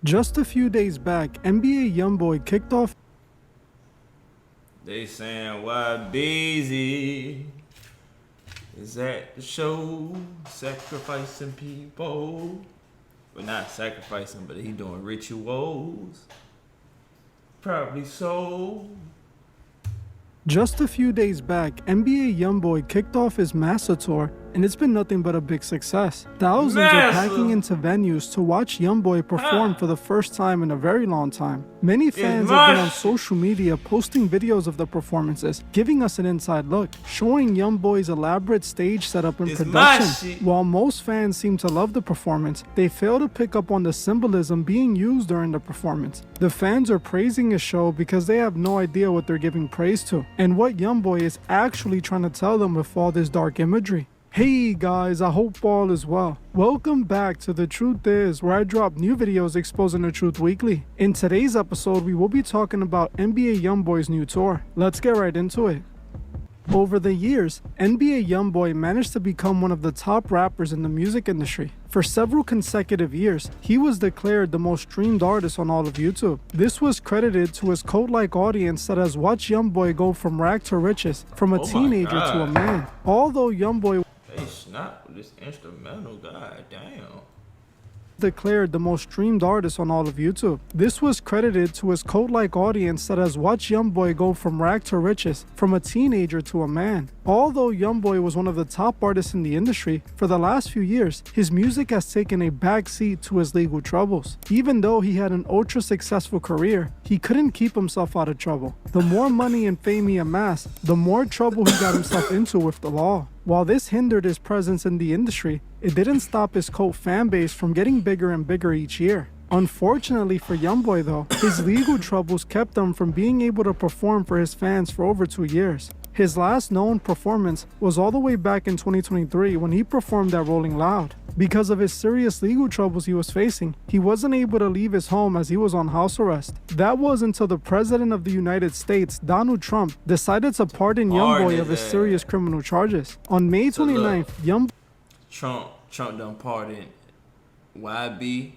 Just a few days back, NBA YoungBoy kicked off. They saying why busy is at the show, sacrificing people. Well, not sacrificing, but he doing rituals. Probably so. Just a few days back, NBA YoungBoy kicked off his MASA tour, and it's been nothing but a big success. Thousands are packing into venues to watch YoungBoy perform for the first time in a very long time. Many fans have been on social media posting videos of the performances, giving us an inside look, showing YoungBoy's elaborate stage setup and production. While most fans seem to love the performance, they fail to pick up on the symbolism being used during the performance. The fans are praising his show because they have no idea what they're giving praise to, and what YoungBoy is actually trying to tell them with all this dark imagery. Hey guys, I hope all is well. Welcome back to The Truth Is, where I drop new videos exposing the truth weekly. In today's episode, we will be talking about NBA YoungBoy's new tour. Let's get right into it. Over the years, NBA YoungBoy managed to become one of the top rappers in the music industry. For several consecutive years, he was declared the most streamed artist on all of YouTube. This was credited to his cult-like audience that has watched YoungBoy go from rag to riches, from a teenager to a man. Although YoungBoy snap with this instrumental, god damn. Declared the most streamed artist on all of YouTube. This was credited to his cult-like audience that has watched YoungBoy go from rag to riches, from a teenager to a man. Although YoungBoy was one of the top artists in the industry, for the last few years, his music has taken a back seat to his legal troubles. Even though he had an ultra-successful career, he couldn't keep himself out of trouble. The more money and fame he amassed, the more trouble he got himself into with the law. While this hindered his presence in the industry, it didn't stop his cult fan base from getting bigger and bigger each year. Unfortunately for YoungBoy though, his legal troubles kept him from being able to perform for his fans for over 2 years. His last known performance was all the way back in 2023 when he performed at Rolling Loud. Because of his serious legal troubles he was facing, he wasn't able to leave his home as he was on house arrest. That was until the President of the United States, Donald Trump, decided to pardon YoungBoy of his serious criminal charges. On May 29th, Trump done pardoned YB,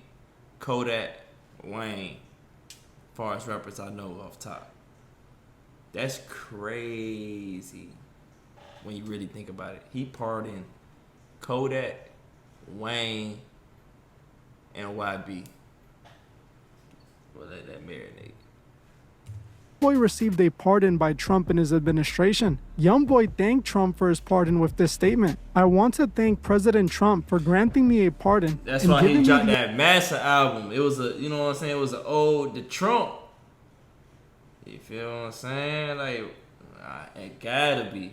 Kodak, Wayne, as far as rappers I know off top. That's crazy when you really think about it. He pardoned Kodak, Wayne, and YB. Well, let that marinate. YoungBoy received a pardon by Trump and his administration. YoungBoy thanked Trump for his pardon with this statement: "I want to thank President Trump for granting me a pardon." That's why he dropped that MASA album. It was a, you know what I'm saying? It was an ode to Trump. You feel what I'm saying? Like, it gotta be.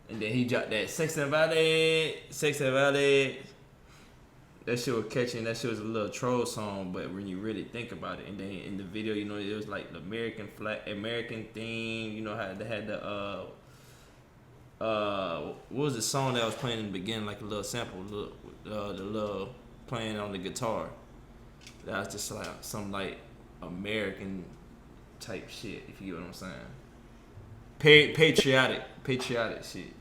And then he dropped that Sex and Valley. That shit was catchy, and that shit was a little troll song, but when you really think about it, and then in the video, you know, it was like the American theme, you know how they had the, what was the song that was playing in the beginning, like a little sample, the little playing on the guitar. That was just like some like American type shit, if you get what I'm saying. Patriotic shit.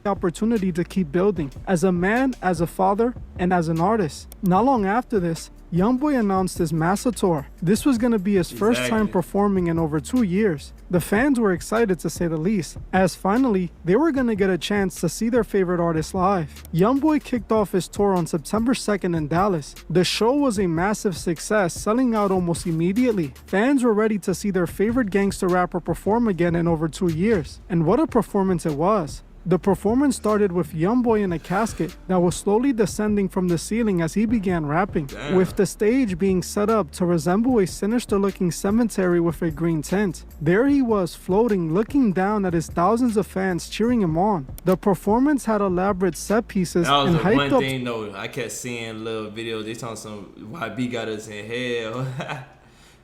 Opportunity to keep building as a man, as a father, and as an artist. Not long after this, YoungBoy announced his MASA tour. This was going to be his first time performing in over 2 years. The fans were excited, to say the least, as finally they were going to get a chance to see their favorite artist live. YoungBoy kicked off his tour on September 2nd in Dallas. The show was a massive success, selling out almost immediately. Fans were ready to see their favorite gangster rapper perform again in over 2 years. And what a performance it was. The performance started with YoungBoy in a casket that was slowly descending from the ceiling as he began rapping, with the stage being set up to resemble a sinister-looking cemetery with a green tint. There he was, floating, looking down at his thousands of fans cheering him on. The performance had elaborate set pieces and hyped up. That was the one thing though, I kept seeing little videos, they talking some YB got us in hell.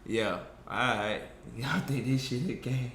Yeah, alright, y'all think this shit a game.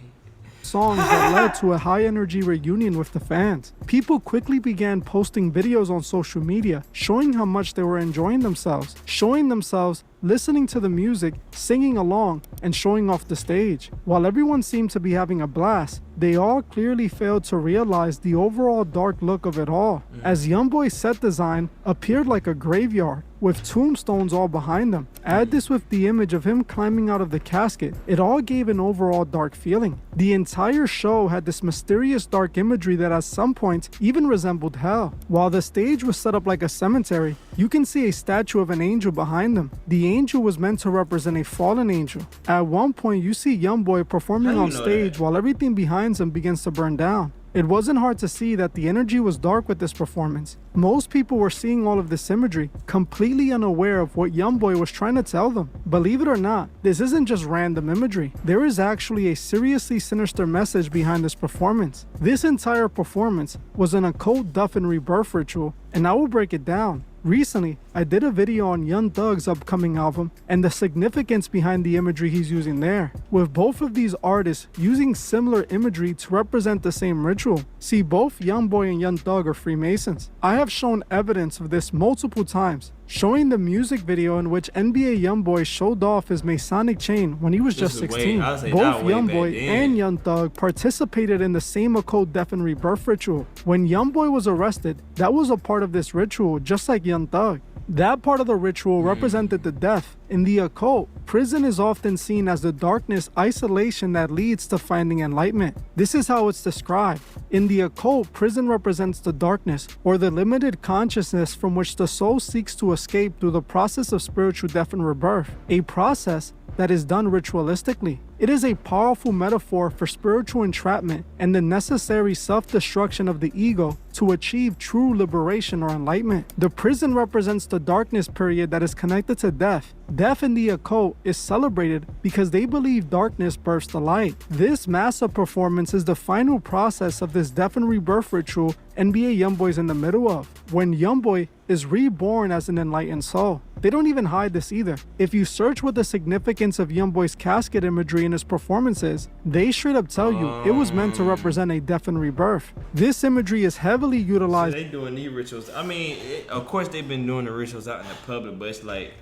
Songs that led to a high-energy reunion with the fans. People quickly began posting videos on social media, showing how much they were enjoying themselves, showing themselves listening to the music, singing along, and showing off the stage. While everyone seemed to be having a blast, they all clearly failed to realize the overall dark look of it all, as YoungBoy's set design appeared like a graveyard, with tombstones all behind them. Add this with the image of him climbing out of the casket, it all gave an overall dark feeling. The entire show had this mysterious dark imagery that at some points even resembled hell. While the stage was set up like a cemetery, you can see a statue of an angel behind them. The angel was meant to represent a fallen angel. At one point, you see YoungBoy performing on stage while everything behind him begins to burn down. It wasn't hard to see that the energy was dark with this performance. Most people were seeing all of this imagery, completely unaware of what YoungBoy was trying to tell them. Believe it or not, this isn't just random imagery. There is actually a seriously sinister message behind this performance. This entire performance was an occult death and rebirth ritual, and I will break it down. Recently, I did a video on Young Thug's upcoming album and the significance behind the imagery he's using there, with both of these artists using similar imagery to represent the same ritual. See, both YoungBoy and Young Thug are Freemasons. I have shown evidence of this multiple times, showing the music video in which NBA YoungBoy showed off his Masonic chain when he was just 16. Both YoungBoy and Young Thug participated in the same occult death and rebirth ritual. When YoungBoy was arrested, that was a part of this ritual, just like Young Thug. That part of the ritual represented the death. In the occult, prison is often seen as the darkness isolation that leads to finding enlightenment. This is how it's described. In the occult, prison represents the darkness, or the limited consciousness from which the soul seeks to escape through the process of spiritual death and rebirth, a process that is done ritualistically. It is a powerful metaphor for spiritual entrapment and the necessary self-destruction of the ego to achieve true liberation or enlightenment. The prison represents the darkness period that is connected to death. Death in the occult is celebrated because they believe darkness births the light. This MASA performance is the final process of this death and rebirth ritual NBA YoungBoy is in the middle of, when YoungBoy is reborn as an enlightened soul. They don't even hide this either. If you search what the significance of YoungBoy's casket imagery in his performance is, they straight up tell you it was meant to represent a death and rebirth. This imagery is heavily utilized. So they doing these rituals. I mean, of course they've been doing the rituals out in the public, but it's like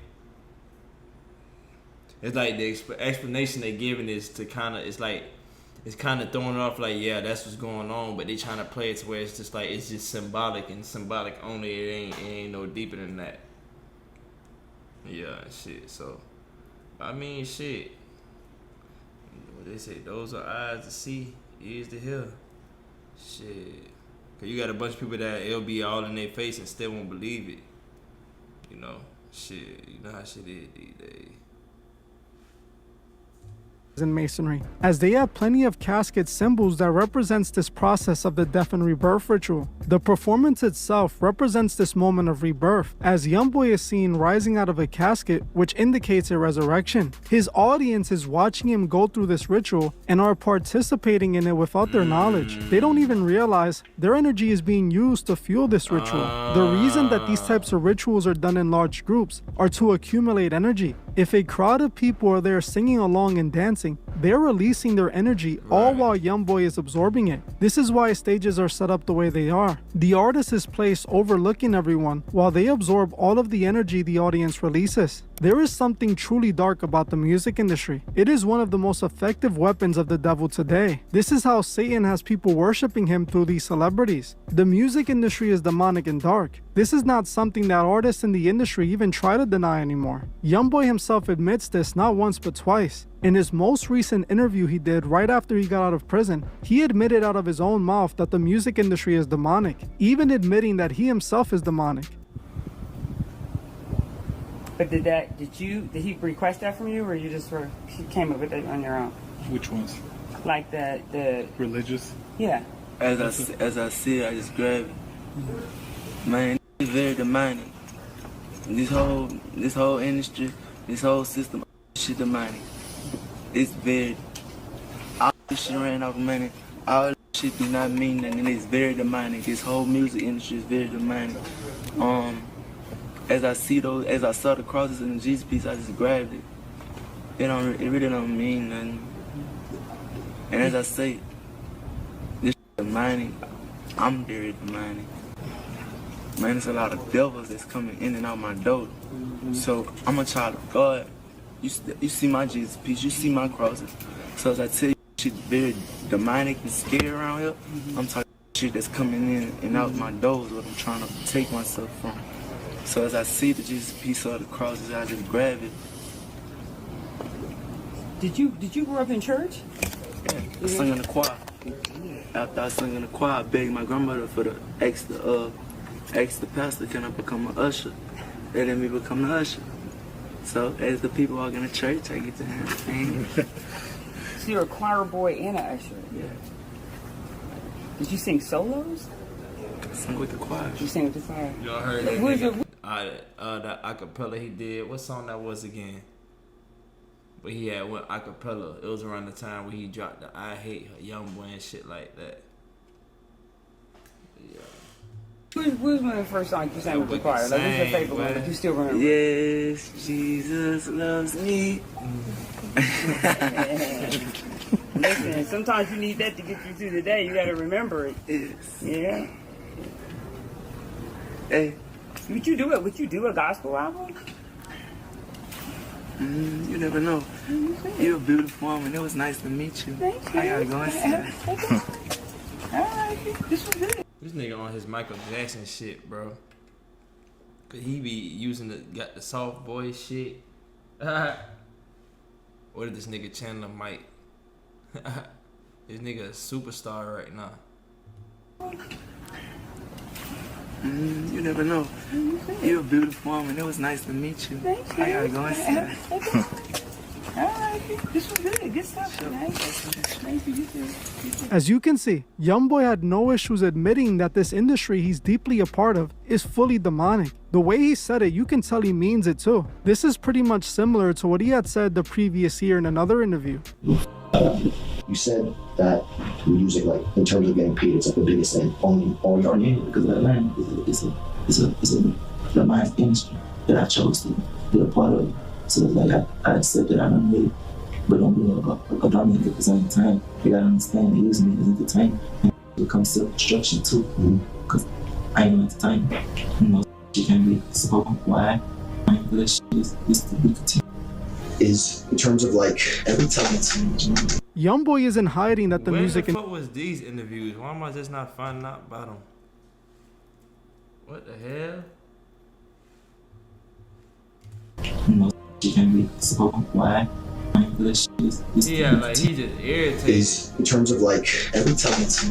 the explanation they're giving is to kind of, it's kind of throwing it off like, yeah, that's what's going on, but they trying to play it to where it's just like, it's just symbolic and symbolic only. It ain't no deeper than that. Yeah, shit. So, I mean, shit. What they say, those are eyes to see, ears to hear. Shit. Cause you got a bunch of people that it'll be all in their face and still won't believe it. You know, shit. You know how shit is these days. In Masonry, as they have plenty of casket symbols that represents this process of the death and rebirth ritual. The performance itself represents this moment of rebirth, as YoungBoy is seen rising out of a casket, which indicates a resurrection. His audience is watching him go through this ritual and are participating in it without their knowledge. They don't even realize their energy is being used to fuel this ritual. The reason that these types of rituals are done in large groups are to accumulate energy. If a crowd of people are there singing along and dancing, they're releasing their energy all while YoungBoy is absorbing it. This is why stages are set up the way they are. The artist is placed overlooking everyone while they absorb all of the energy the audience releases. There is something truly dark about the music industry. It is one of the most effective weapons of the devil today. This is how Satan has people worshiping him through these celebrities. The music industry is demonic and dark. This is not something that artists in the industry even try to deny anymore. YoungBoy himself admits this not once but twice. In his most recent interview he did right after he got out of prison, he admitted out of his own mouth that the music industry is demonic, even admitting that he himself is demonic. But did he request that from you, or you just came up with it on your own? Which ones? Like the religious? Yeah. As I see it, I just grab it. Man, it's very demonic. This whole industry, this whole system, shit demonic. It's very, all this shit ran off money. All this shit do not mean nothing, and it's very demonic. This whole music industry is very demonic. As I saw the crosses in the Jesus piece, I just grabbed it. It really don't mean nothing. And as I say, this shit demonic. I'm very demonic. Man, there's a lot of devils that's coming in and out my door. So I'm a child of God. You see my Jesus piece, you see my crosses. So as I tell you, shit very demonic and scary around here, I'm talking shit that's coming in and out my doors, what I'm trying to take myself from. So as I see the Jesus piece or the crosses, I just grab it. Did you grow up in church? Yeah, I sung in the choir. After I sung in the choir, I begged my grandmother for the ask the pastor, can I become an usher? They let me become the usher. So as the people walk in the church, I get to have So you're a choir boy and an usher. Yeah. Did you sing solos? I sing with the choir. You sing with the choir. Y'all heard that Who's nigga, your- the acapella he did. What song that was again? But he had one acapella. It was around the time where he dropped the I Hate Her YoungBoy and shit like that. Yeah. Who's one of the first songs you sang with the choir? Like, who's your favorite one that you still remember? Yes, Jesus loves me. Listen, sometimes you need that to get you through the day. You gotta remember it. Yes. Yeah. Hey. Would you do a gospel album? You never know. You're a beautiful woman. It was nice to meet you. Thank you. I gotta go and see that. Alright, this was good. This nigga on his Michael Jackson shit, bro. Cause he be using got the soft voice shit. What did this nigga Chandler Mike? This nigga a superstar right now. You never know. You're a beautiful woman. It was nice to meet you. Thank you. I gotta go and see that. Alright, this was good. Good stuff. Thank you. You too. As you can see, YoungBoy had no issues admitting that this industry he's deeply a part of is fully demonic. The way he said it, you can tell he means it too. This is pretty much similar to what he had said the previous year in another interview. You said that music, like in terms of getting paid, it's like the biggest thing. Only all your name, because that land is a demonic industry that I chose to be a part of. So it's like I accept that I don't really, but don't be a dominant at the same time. You gotta understand they use me as entertainment. And it becomes self-destruction too, because I ain't no entertainment. You know, you can't be spoken why. I ain't good shit is to be continued. Is in terms of like every time it's YoungBoy isn't hiding that the Where music the fuck was these interviews? Why am I just not finding out about them? What the hell? you know, you can't be spoken why. I ain't good shit is Yeah, like he just irritated. is in terms of like every time it's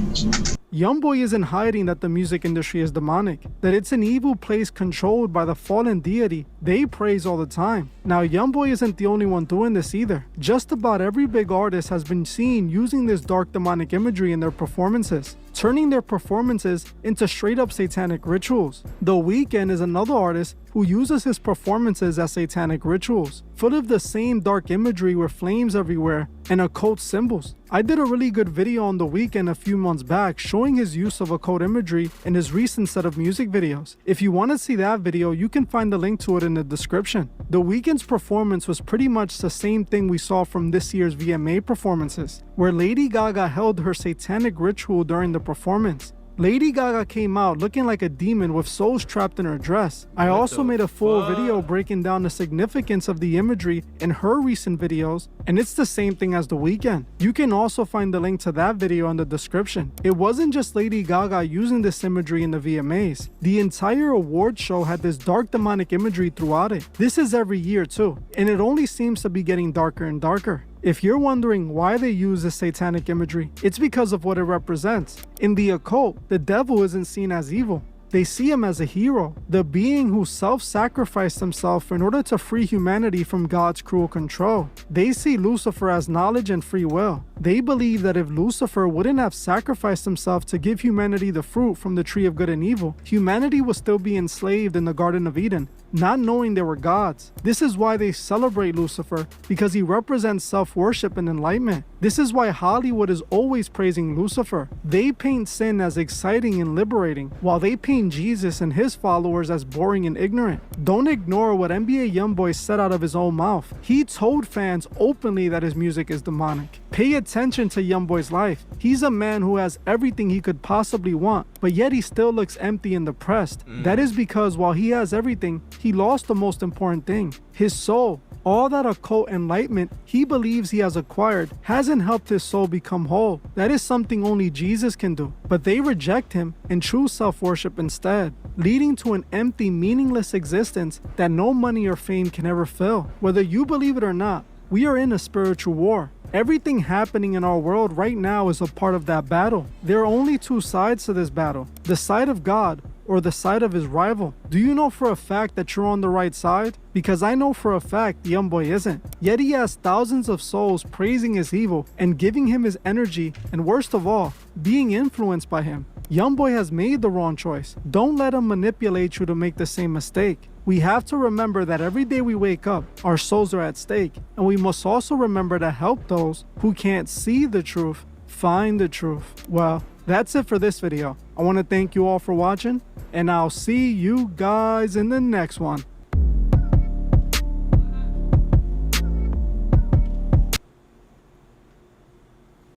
YoungBoy isn't hiding that the music industry is demonic, that it's an evil place controlled by the fallen deity they praise all the time. Now, YoungBoy isn't the only one doing this either. Just about every big artist has been seen using this dark demonic imagery in their performances, turning their performances into straight up satanic rituals. The Weeknd is another artist who uses his performances as satanic rituals, full of the same dark imagery with flames everywhere and occult symbols. I did a really good video on The Weeknd a few months back showing his use of occult imagery in his recent set of music videos. If you want to see that video, you can find the link to it in the description. The Weeknd's performance was pretty much the same thing we saw from this year's VMA performances, where Lady Gaga held her satanic ritual during the performance. Lady Gaga came out looking like a demon with souls trapped in her dress. I also made a full video breaking down the significance of the imagery in her recent videos, and it's the same thing as The Weeknd. You can also find the link to that video in the description. It wasn't just Lady Gaga using this imagery in the VMAs. The entire award show had this dark demonic imagery throughout it. This is every year too, and it only seems to be getting darker and darker. If you're wondering why they use this satanic imagery, it's because of what it represents. In the occult, the devil isn't seen as evil. They see him as a hero, the being who self-sacrificed himself in order to free humanity from God's cruel control. They see Lucifer as knowledge and free will. They believe that if Lucifer wouldn't have sacrificed himself to give humanity the fruit from the tree of good and evil, humanity would still be enslaved in the Garden of Eden, not knowing they were gods. This is why they celebrate Lucifer, because he represents self-worship and enlightenment. This is why Hollywood is always praising Lucifer. They paint sin as exciting and liberating, while they paint Jesus and his followers as boring and ignorant. Don't ignore what NBA YoungBoy said out of his own mouth. He told fans openly that his music is demonic. Pay attention to YoungBoy's life. He's a man who has everything he could possibly want, but yet he still looks empty and depressed. That is because while he has everything, he lost the most important thing, his soul. All that occult enlightenment he believes he has acquired hasn't helped his soul become whole. That is something only Jesus can do. But they reject him and choose self-worship instead, leading to an empty, meaningless existence that no money or fame can ever fill. Whether you believe it or not, we are in a spiritual war. Everything happening in our world right now is a part of that battle. There are only two sides to this battle: the side of God or the side of his rival. Do you know for a fact that you're on the right side? Because I know for a fact YoungBoy isn't. Yet he has thousands of souls praising his evil and giving him his energy, and worst of all, being influenced by him. YoungBoy has made the wrong choice. Don't let him manipulate you to make the same mistake. We have to remember that every day we wake up, our souls are at stake, and we must also remember to help those who can't see the truth find the truth. Well, that's it for this video. I want to thank you all for watching, and I'll see you guys in the next one.